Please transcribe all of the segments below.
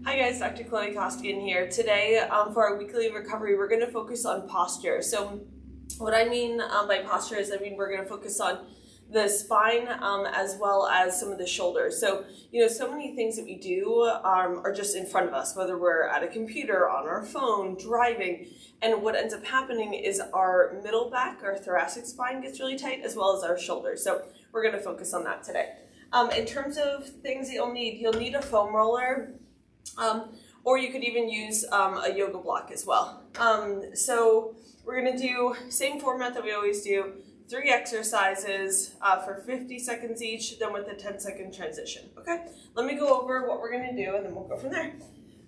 Hi guys, Dr. Chloe Koskian here. Today for our weekly recovery, we're going to focus on posture. So what I mean by posture is we're going to focus on the spine as well as some of the shoulders. So, so many things that we do are just in front of us, whether we're at a computer, on our phone, driving. And what ends up happening is our middle back, our thoracic spine gets really tight, as well as our shoulders. So we're going to focus on that today. In terms of things that you'll need a foam roller, or you could even use a yoga block as well. So we're going to do same format that we always do, 3 exercises for 50 seconds each, then with a 10-second transition. Okay, let me go over what we're going to do and then we'll go from there.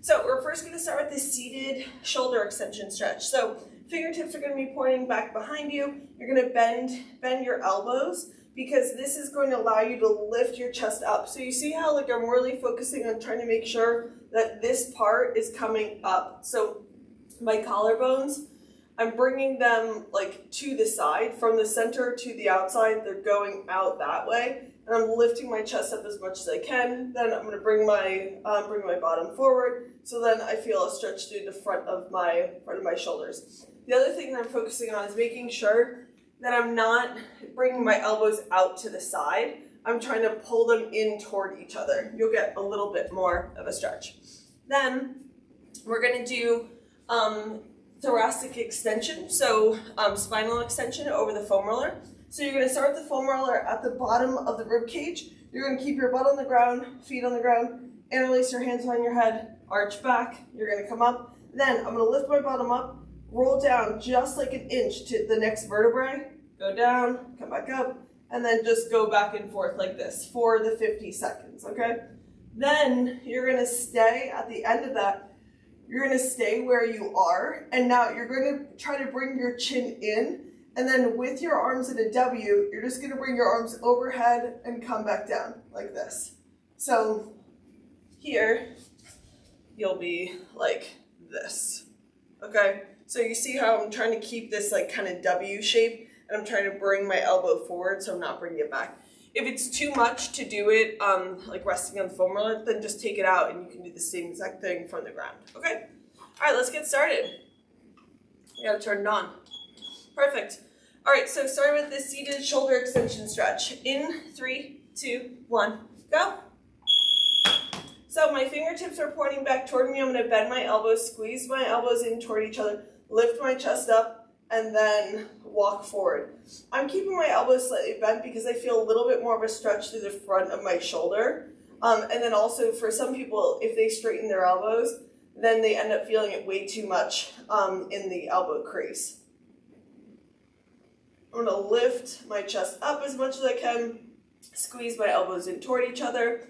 So we're first going to start with the seated shoulder extension stretch. So fingertips are going to be pointing back behind you. You're going to bend your elbows, because this is going to allow you to lift your chest up. So you see how I'm really focusing on trying to make sure that this part is coming up. So my collarbones, I'm bringing them to the side, from the center to the outside. They're going out that way, and I'm lifting my chest up as much as I can. Then I'm going to bring my bottom forward, so then I feel a stretch through the front of my shoulders. The other thing that I'm focusing on is making sure that I'm not bringing my elbows out to the side. I'm trying to pull them in toward each other. You'll get a little bit more of a stretch. Then we're going to do thoracic extension, so spinal extension over the foam roller. So you're going to start with the foam roller at the bottom of the rib cage. You're going to keep your butt on the ground, feet on the ground, interlace your hands behind your head, arch back. You're going to come up. Then I'm going to lift my bottom up, roll down just like an inch to the next vertebrae, go down, come back up, and then just go back and forth like this for the 50 seconds, okay? Then you're going to stay at the end of that. You're going to stay where you are, and now you're going to try to bring your chin in, and then with your arms in a W, you're just going to bring your arms overhead and come back down like this. So here, you'll be like this, okay? So you see how I'm trying to keep this kind of W shape, and I'm trying to bring my elbow forward so I'm not bringing it back. If it's too much to do it resting on the foam roller, then just take it out and you can do the same exact thing from the ground, okay? All right, let's get started. We gotta turn it on. Perfect. All right, so starting with this seated shoulder extension stretch. In 3, 2, 1, go. So my fingertips are pointing back toward me. I'm going to bend my elbows, squeeze my elbows in toward each other, lift my chest up, and then walk forward. I'm keeping my elbows slightly bent because I feel a little bit more of a stretch through the front of my shoulder. And then also for some people, if they straighten their elbows, then they end up feeling it way too much in the elbow crease. I'm going to lift my chest up as much as I can, squeeze my elbows in toward each other.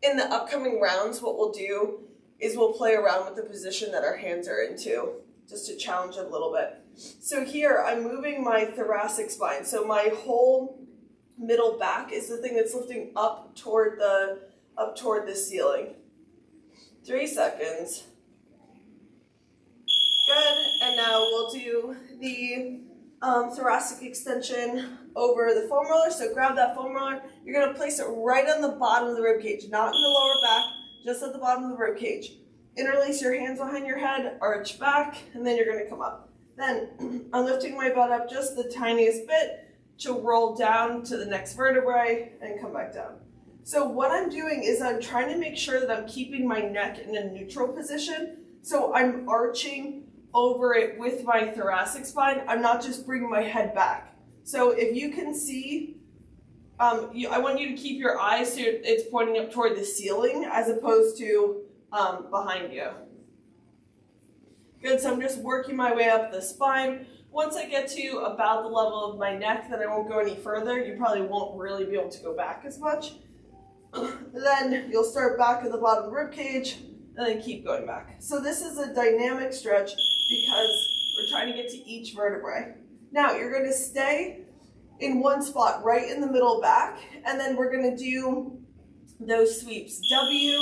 In the upcoming rounds, what we'll do is we'll play around with the position that our hands are into, just to challenge it a little bit. So here, I'm moving my thoracic spine. So my whole middle back is the thing that's lifting up toward the ceiling. 3 seconds. Good, and now we'll do the thoracic extension over the foam roller. So grab that foam roller. You're going to place it right on the bottom of the rib cage, not in the lower back, just at the bottom of the rib cage. Interlace your hands behind your head, arch back, and then you're going to come up. Then I'm lifting my butt up just the tiniest bit to roll down to the next vertebrae and come back down. So what I'm doing is I'm trying to make sure that I'm keeping my neck in a neutral position. So I'm arching over it with my thoracic spine. I'm not just bringing my head back. So if you can see, I want you to keep your eyes so it's pointing up toward the ceiling as opposed to behind you. Good, so I'm just working my way up the spine. Once I get to about the level of my neck, then I won't go any further. You probably won't really be able to go back as much. Then you'll start back at the bottom of the rib cage and then keep going back. So this is a dynamic stretch because we're trying to get to each vertebrae. Now you're going to stay in one spot right in the middle back, and then we're going to do those sweeps. W,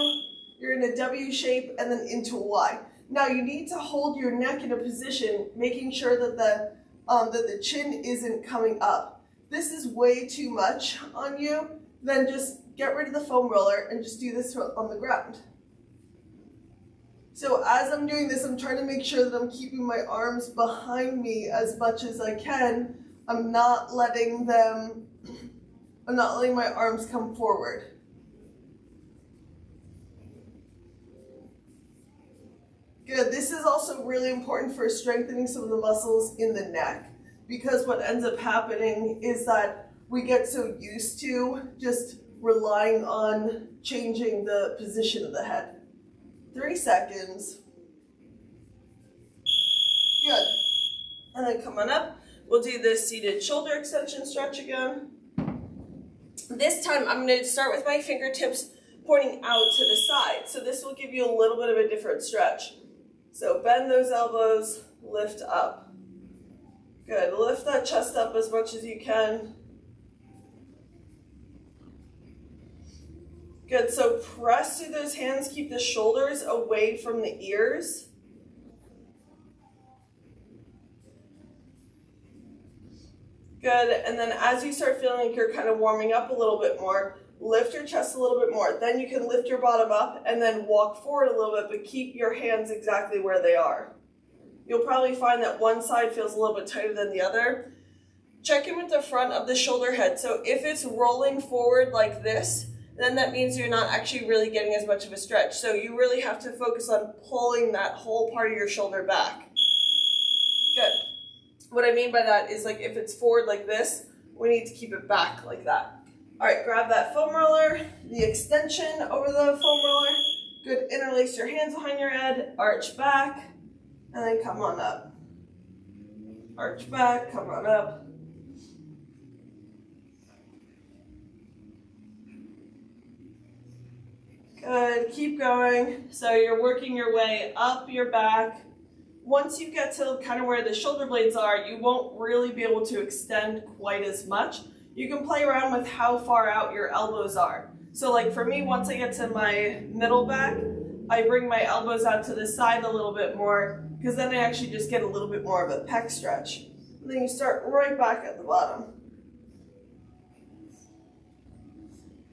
you're in a W shape, and then into a Y. Now you need to hold your neck in a position, making sure that the chin isn't coming up. This is way too much on you. Then just get rid of the foam roller and just do this on the ground. So as I'm doing this, I'm trying to make sure that I'm keeping my arms behind me as much as I can. I'm not letting my arms come forward. Good. This is also really important for strengthening some of the muscles in the neck, because what ends up happening is that we get so used to just relying on changing the position of the head. 3 seconds. Good. And then come on up. We'll do the seated shoulder extension stretch again. This time I'm going to start with my fingertips pointing out to the side. So this will give you a little bit of a different stretch. So bend those elbows, lift up. Good. Lift that chest up as much as you can. Good. So press through those hands. Keep the shoulders away from the ears. Good. And then as you start feeling like you're kind of warming up a little bit more, lift your chest a little bit more. Then you can lift your bottom up and then walk forward a little bit, but keep your hands exactly where they are. You'll probably find that one side feels a little bit tighter than the other. Check in with the front of the shoulder head. So if it's rolling forward like this, then that means you're not actually really getting as much of a stretch. So you really have to focus on pulling that whole part of your shoulder back. Good. What I mean by that is, like, if it's forward like this, we need to keep it back like that. All right, grab that foam roller, the extension over the foam roller. Good, interlace your hands behind your head, arch back, and then come on up. Arch back, come on up. Good, keep going. So you're working your way up your back. Once you get to kind of where the shoulder blades are, you won't really be able to extend quite as much. You can play around with how far out your elbows are. So like for me, once I get to my middle back, I bring my elbows out to the side a little bit more, because then I actually just get a little bit more of a pec stretch. And then you start right back at the bottom.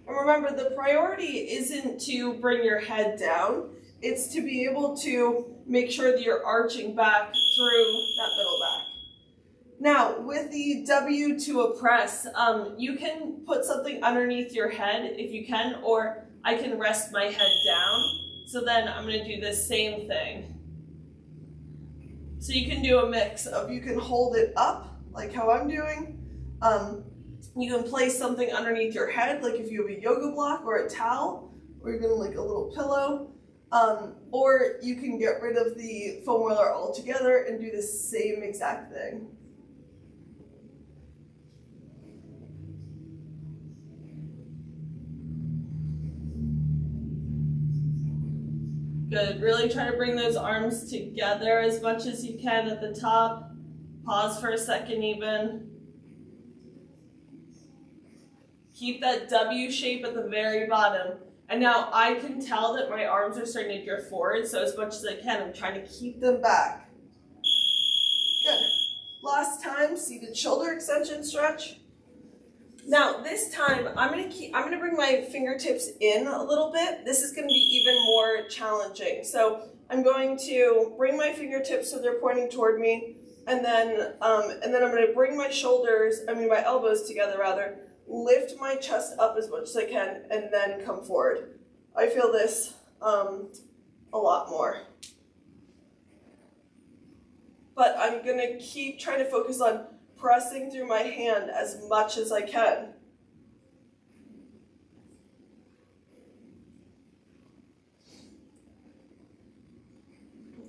And remember, the priority isn't to bring your head down. It's to be able to make sure that you're arching back through that middle back. Now, with the W to a press, you can put something underneath your head if you can, or I can rest my head down. So then I'm going to do the same thing. So you can do a mix of, you can hold it up, like how I'm doing. You can place something underneath your head, like if you have a yoga block or a towel, or even like a little pillow. Or you can get rid of the foam roller altogether and do the same exact thing. Good. Really try to bring those arms together as much as you can at the top. Pause for a second even. Keep that W shape at the very bottom. And now I can tell that my arms are starting to drift forward, so as much as I can, I'm trying to keep them back. Good. Last time, seated shoulder extension stretch. Now this time, I'm gonna bring my fingertips in a little bit. This is gonna be even more challenging. So I'm going to bring my fingertips so they're pointing toward me, and then I'm gonna bring my my elbows together rather. Lift my chest up as much as I can, and then come forward. I feel this a lot more. But I'm gonna keep trying to focus on pressing through my hand as much as I can.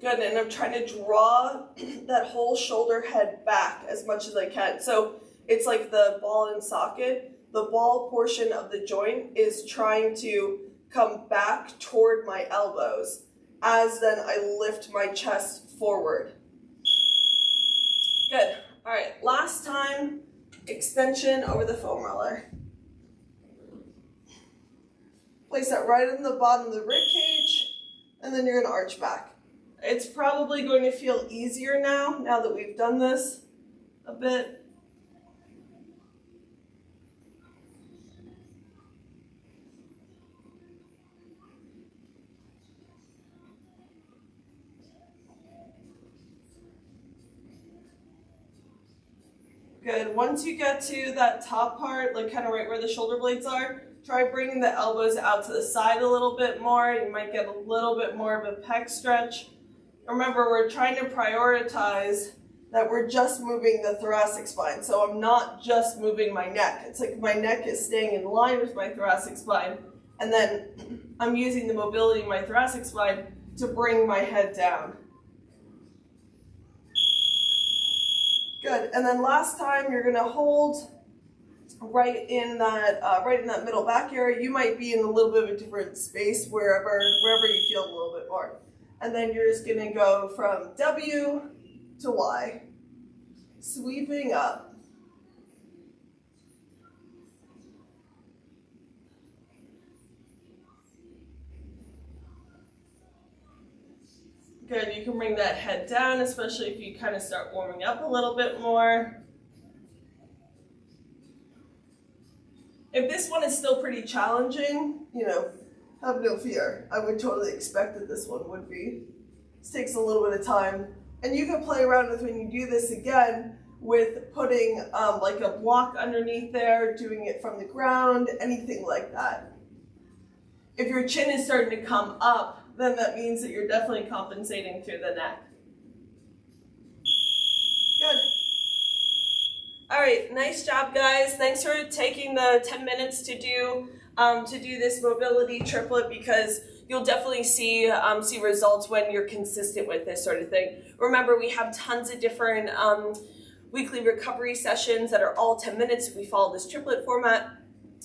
Good, and I'm trying to draw that whole shoulder head back as much as I can. So it's like the ball and socket. The ball portion of the joint is trying to come back toward my elbows as then I lift my chest forward. Good. All right, last time, extension over the foam roller. Place that right in the bottom of the rib cage, and then you're gonna arch back. It's probably going to feel easier now that we've done this a bit. Good. Once you get to that top part, like kind of right where the shoulder blades are, try bringing the elbows out to the side a little bit more. You might get a little bit more of a pec stretch. Remember, we're trying to prioritize that we're just moving the thoracic spine. So I'm not just moving my neck. It's like my neck is staying in line with my thoracic spine. And then I'm using the mobility of my thoracic spine to bring my head down. Good. And then last time, you're going to hold right in that middle back area. You might be in a little bit of a different space wherever you feel a little bit more. And then you're just going to go from W to Y, sweeping up. Good, you can bring that head down, especially if you kind of start warming up a little bit more. If this one is still pretty challenging, have no fear. I would totally expect that this one would be. This takes a little bit of time. And you can play around with, when you do this again, with putting like a block underneath there, doing it from the ground, anything like that. If your chin is starting to come up, then that means that you're definitely compensating through the neck. Good. All right, nice job, guys. Thanks for taking the 10 minutes to do this mobility triplet, because you'll definitely see results when you're consistent with this sort of thing. Remember, we have tons of different weekly recovery sessions that are all 10 minutes if we follow this triplet format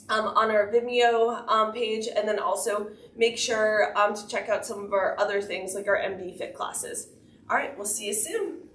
on our Vimeo page, and then also make sure to check out some of our other things like our MD Fit classes. All right, we'll see you soon.